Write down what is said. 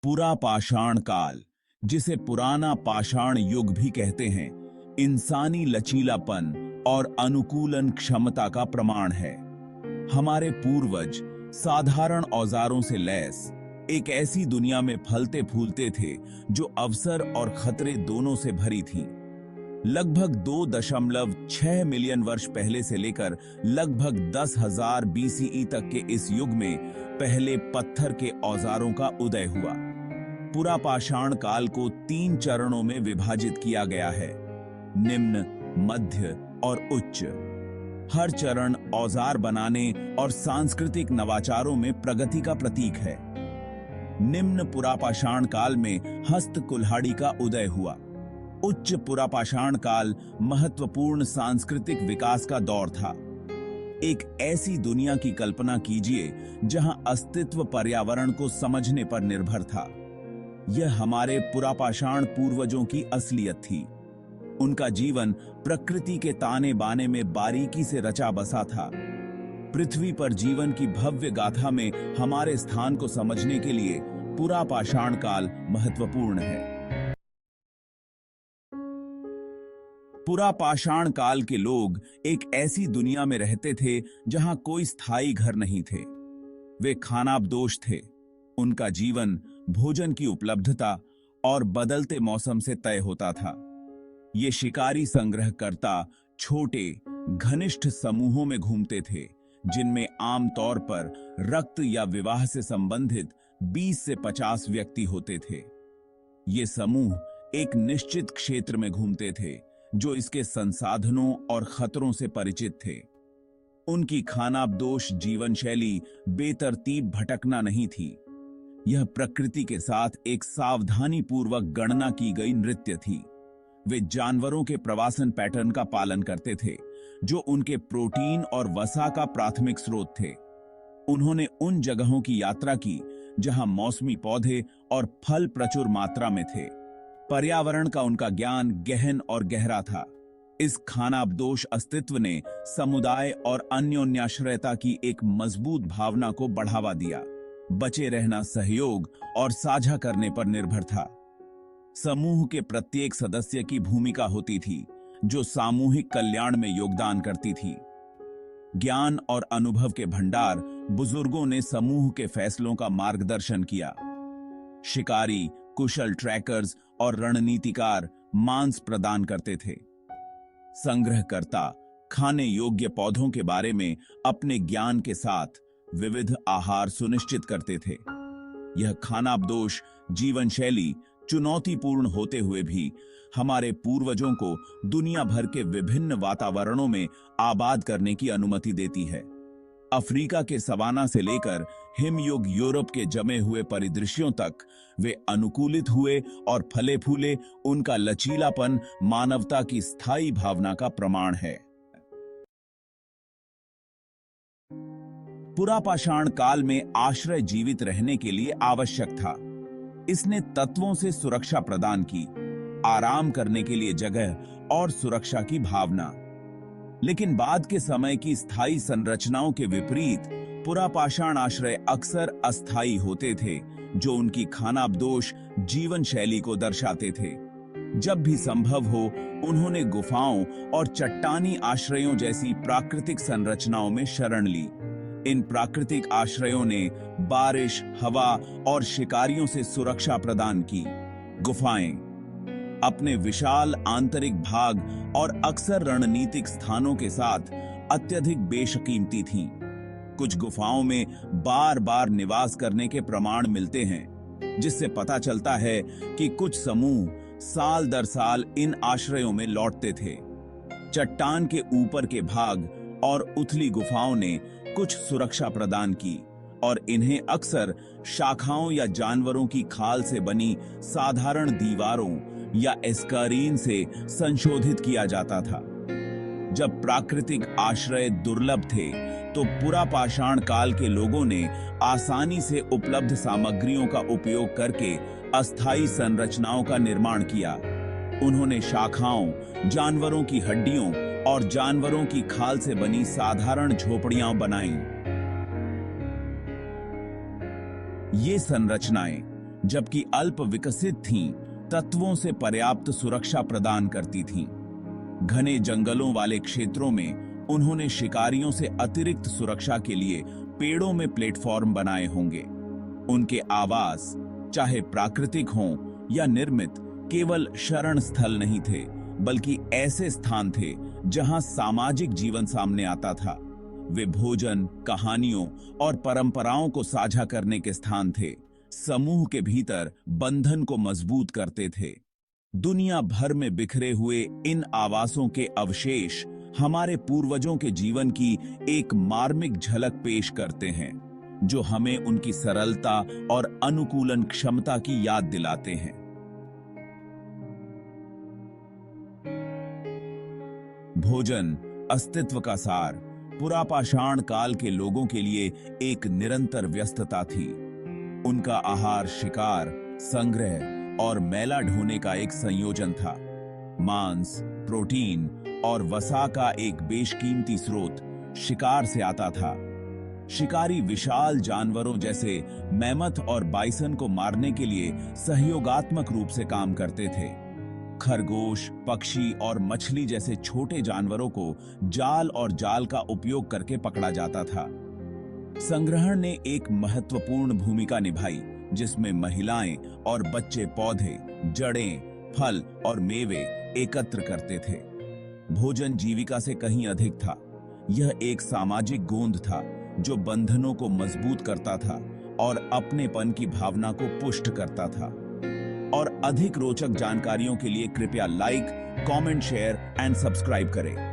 पुरा पाषाण काल, जिसे पुराना पाषाण युग भी कहते हैं, इंसानी लचीलापन और अनुकूलन क्षमता का प्रमाण है। हमारे पूर्वज साधारण औजारों से लैस एक ऐसी दुनिया में फलते फूलते थे जो अवसर और खतरे दोनों से भरी थी। लगभग 2.6 मिलियन वर्ष पहले से लेकर लगभग 10,000 बीसीई तक के इस युग में पहले पत्थर के औजारों का उदय हुआ। पुरा पाषाण काल को 3 चरणों में विभाजित किया गया है: निम्न, मध्य और उच्च। हर चरण औजार बनाने और सांस्कृतिक नवाचारों में प्रगति का प्रतीक है। निम्न पुरा पाषाण काल में हस्त कुल्हाड़ी का उदय हुआ। उच्च पुरा पाषाण काल महत्वपूर्ण सांस्कृतिक विकास का दौर था। एक ऐसी दुनिया की कल्पना कीजिए जहां अस्तित्व पर्यावरण को समझने पर निर्भर था। यह हमारे पुरापाषाण पूर्वजों की असलियत थी। उनका जीवन प्रकृति के ताने बाने में बारीकी से रचा बसा था। पृथ्वी पर जीवन की भव्य गाथा में हमारे स्थान को समझने के लिए पुरापाषाण काल महत्वपूर्ण है। पुरापाषाण काल के लोग एक ऐसी दुनिया में रहते थे जहां कोई स्थायी घर नहीं थे। वे खानाबदोश थे। उनका जीवन भोजन की उपलब्धता और बदलते मौसम से तय होता था। ये शिकारी संग्रहकर्ता छोटे घनिष्ठ समूहों में घूमते थे, जिनमें आमतौर पर रक्त या विवाह से संबंधित 20 से 50 व्यक्ति होते थे। ये समूह एक निश्चित क्षेत्र में घूमते थे जो इसके संसाधनों और खतरों से परिचित थे। उनकी खानाबदोश जीवन शैली बेतरतीब भटकना नहीं थी। यह प्रकृति के साथ एक सावधानी पूर्वक गणना की गई नृत्य थी। वे जानवरों के प्रवासन पैटर्न का पालन करते थे, जो उनके प्रोटीन और वसा का प्राथमिक स्रोत थे। उन्होंने उन जगहों की यात्रा की जहां मौसमी पौधे और फल प्रचुर मात्रा में थे। पर्यावरण का उनका ज्ञान गहन और गहरा था। इस खानाबदोश अस्तित्व ने समुदाय और अन्योन्याश्रयता की एक मजबूत भावना को बढ़ावा दिया। बचे रहना सहयोग और साझा करने पर निर्भर था। समूह के प्रत्येक सदस्य की भूमिका होती थी, जो सामूहिक कल्याण में योगदान करती थी। ज्ञान और अनुभव के भंडार बुजुर्गों ने समूह के फैसलों का मार्गदर्शन किया। शिकारी, कुशल ट्रैकर्स और रणनीतिकार मांस प्रदान करते थे। संग्रहकर्ता खाने योग्य पौधों के बारे में अपने ज्ञान के साथ विविध आहार सुनिश्चित करते थे। यह खानाबदोश जीवन शैली चुनौतीपूर्ण होते हुए भी हमारे पूर्वजों को दुनिया भर के विभिन्न वातावरणों में आबाद करने की अनुमति देती है। अफ्रीका के सवाना से लेकर हिमयुग यूरोप के जमे हुए परिदृश्यों तक वे अनुकूलित हुए और फले फूले। उनका लचीलापन मानवता की स्थायी भावना का प्रमाण है। पुरापाषाण काल में आश्रय जीवित रहने के लिए आवश्यक था। इसने तत्वों से सुरक्षा प्रदान की, आराम करने के लिए जगह और सुरक्षा की भावना। लेकिन बाद के समय की स्थायी संरचनाओं के विपरीत पुरापाषाण आश्रय अक्सर अस्थायी होते थे, जो उनकी खानाबदोश जीवन शैली को दर्शाते थे। जब भी संभव हो, उन्होंने गुफाओं और चट्टानी आश्रयों जैसी प्राकृतिक संरचनाओं में शरण ली। इन प्राकृतिक आश्रयों ने बारिश, हवा और शिकारियों से सुरक्षा प्रदान की। गुफाएं अपने विशाल आंतरिक भाग और अक्सर रणनीतिक स्थानों के साथ अत्यधिक बेशकीमती थीं। कुछ गुफाओं में बार बार निवास करने के प्रमाण मिलते हैं, जिससे पता चलता है कि कुछ समूह साल दर साल इन आश्रयों में लौटते थे। चट्टान के ऊपर के भाग और उथली गुफाओं ने कुछ सुरक्षा प्रदान की, और इन्हें अक्सर शाखाओं या जानवरों की खाल से बनी साधारण दीवारों या एस्कारीन से संशोधित किया जाता था। जब प्राकृतिक आश्रय दुर्लभ थे, तो पुरापाषाण काल के लोगों ने आसानी से उपलब्ध सामग्रियों का उपयोग करके अस्थायी संरचनाओं का निर्माण किया। उन्होंने शाखाओं, जानवरों की हड्डियों और जानवरों की खाल से बनी साधारण झोपड़ियां बनाईं। ये संरचनाएं जबकि अल्प विकसित थीं, तत्वों से पर्याप्त सुरक्षा प्रदान करती थीं। घने जंगलों वाले क्षेत्रों में उन्होंने शिकारियों से अतिरिक्त सुरक्षा के लिए पेड़ों में प्लेटफॉर्म बनाए होंगे। उनके आवास, चाहे प्राकृतिक हों या निर्मित, केवल शरण स्थल नहीं थे, बल्कि ऐसे स्थान थे जहां सामाजिक जीवन सामने आता था। वे भोजन, कहानियों और परंपराओं को साझा करने के स्थान थे, समूह के भीतर बंधन को मजबूत करते थे। दुनिया भर में बिखरे हुए इन आवासों के अवशेष हमारे पूर्वजों के जीवन की एक मार्मिक झलक पेश करते हैं, जो हमें उनकी सरलता और अनुकूलन क्षमता की याद दिलाते हैं। भोजन, अस्तित्व का सार, पुरापाषाण काल के लोगों के लिए एक निरंतर व्यस्तता थी। उनका आहार शिकार, संग्रह और मैला ढोने का एक संयोजन था। मांस, प्रोटीन और वसा का एक बेशकीमती स्रोत शिकार से आता था। शिकारी विशाल जानवरों जैसे मैमथ और बाइसन को मारने के लिए सहयोगात्मक रूप से काम करते थे। खरगोश, पक्षी और मछली जैसे छोटे जानवरों को जाल और जाल का उपयोग करके पकड़ा जाता था। संग्रहण ने एक महत्वपूर्ण भूमिका निभाई, जिसमें महिलाएं और बच्चे पौधे, जड़ें, फल और मेवे एकत्र करते थे। भोजन जीविका से कहीं अधिक था। यह एक सामाजिक गोंद था जो बंधनों को मजबूत करता था और अपनेपन की भावना को पुष्ट करता था। और अधिक रोचक जानकारियों के लिए कृपया like, comment, share and subscribe करें।